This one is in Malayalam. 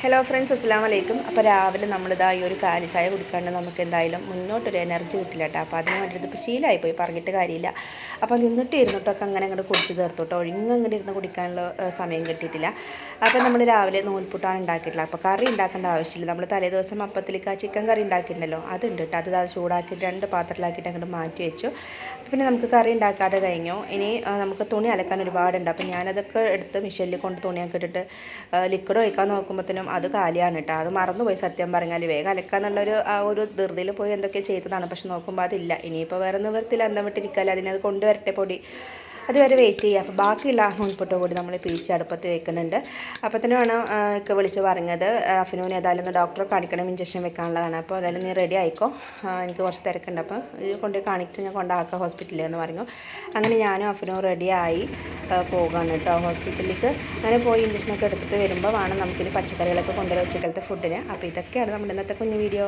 ഹലോ ഫ്രണ്ട്സ്, അസ്സലാമു അലൈക്കും. അപ്പോൾ രാവിലെ നമ്മളിതാ ഈ ഒരു കാലി ചായ കുടിക്കാണ്ട് നമുക്ക് എന്തായാലും മുന്നോട്ടൊരു എനർജി കിട്ടില്ല കേട്ടോ. അപ്പോൾ അതിന് വേണ്ടിയിട്ട് ഇപ്പോൾ ശീലമായിപ്പോയി, പറഞ്ഞിട്ട് കാര്യമില്ല. അപ്പോൾ ഇരുന്നിട്ടൊക്കെ അങ്ങനെ അങ്ങോട്ട് കുടിച്ച് തീർത്തു കേട്ടോ. അങ്ങോട്ട് ഇരുന്ന് കുടിക്കാനുള്ള സമയം കിട്ടിയിട്ടില്ല. അപ്പോൾ നമ്മൾ രാവിലെ നൂൽപുട്ടാണ് ഉണ്ടാക്കിയിട്ടുള്ളത്. അപ്പോൾ കറി ഉണ്ടാക്കേണ്ട ആവശ്യമില്ല. നമ്മൾ തലേദിവസം അപ്പത്തിലേക്ക് ആ ചിക്കൻ കറി ഉണ്ടാക്കിയിട്ടുണ്ടല്ലോ, അതുണ്ട് കേട്ടോ. അത് ചൂടാക്കിയിട്ട് 2 പാത്രത്തിലാക്കിയിട്ട് അങ്ങോട്ട് മാറ്റി വെച്ചു. പിന്നെ നമുക്ക് കറി ഉണ്ടാക്കാതെ കഴിഞ്ഞു. ഇനി നമുക്ക് തുണി അലക്കാൻ ഒരുപാടുണ്ട്. അപ്പോൾ ഞാനതൊക്കെ എടുത്ത് മിഷനിൽ കൊണ്ട് തുണിയൊക്കെ ഇട്ടിട്ട് ലിക്വിഡ് ഒഴിക്കാൻ നോക്കുമ്പോഴത്തേനും അത് കാലിയാണ് കേട്ടോ. അത് മറന്നുപോയി, സത്യം പറഞ്ഞാൽ. വേഗം അലക്കാന്നുള്ളൊരു ആ ഒരു ധൃതിയിൽ പോയി എന്തൊക്കെ ചെയ്തതാണ്. പക്ഷെ നോക്കുമ്പോൾ അതില്ല. ഇനിയിപ്പോൾ വേറെ നിവൃത്തിയിൽ എന്താ വിട്ടിരിക്കാമല്ലോ, അതിനത് കൊണ്ടുവരട്ടെ പൊടി. അതുവരെ വെയിറ്റ് ചെയ്യുക. അപ്പോൾ ബാക്കിയുള്ള നൂൽപുട്ട് കൂടി നമ്മൾ പീച്ച് അടുപ്പത്ത് വെക്കുന്നുണ്ട്. അപ്പോൾ തന്നെ വേണം ഒക്കെ വിളിച്ച് പറഞ്ഞത്, അഫിനൂന് ഏതായാലും ഡോക്ടറെ കാണിക്കണം, ഇഞ്ചക്ഷൻ വെക്കാനുള്ളതാണ്. അപ്പോൾ ഏതായാലും നീ റെഡി ആയിക്കോ, എനിക്ക് കുറച്ച് തിരക്കുണ്ട്, അപ്പോൾ ഇത് കൊണ്ട് കാണിച്ചിട്ട് ഞാൻ കൊണ്ടാക്കാം ഹോസ്പിറ്റലിൽ എന്ന് പറഞ്ഞു. അങ്ങനെ ഞാനും അഫിനും റെഡിയായി പോകാണ് കേട്ടോ ഹോസ്പിറ്റലിലേക്ക്. അങ്ങനെ പോയി ഇഞ്ചക്ഷനൊക്കെ എടുത്തിട്ട് വരുമ്പോൾ വേണം നമുക്കിനി പച്ചക്കറികളൊക്കെ കൊണ്ടുവരാൻ ഉച്ചക്കലത്തെ ഫുഡിന്. അപ്പോൾ ഇതൊക്കെയാണ് നമ്മുടെ ഇന്നത്തെ കുഞ്ഞു വീഡിയോ.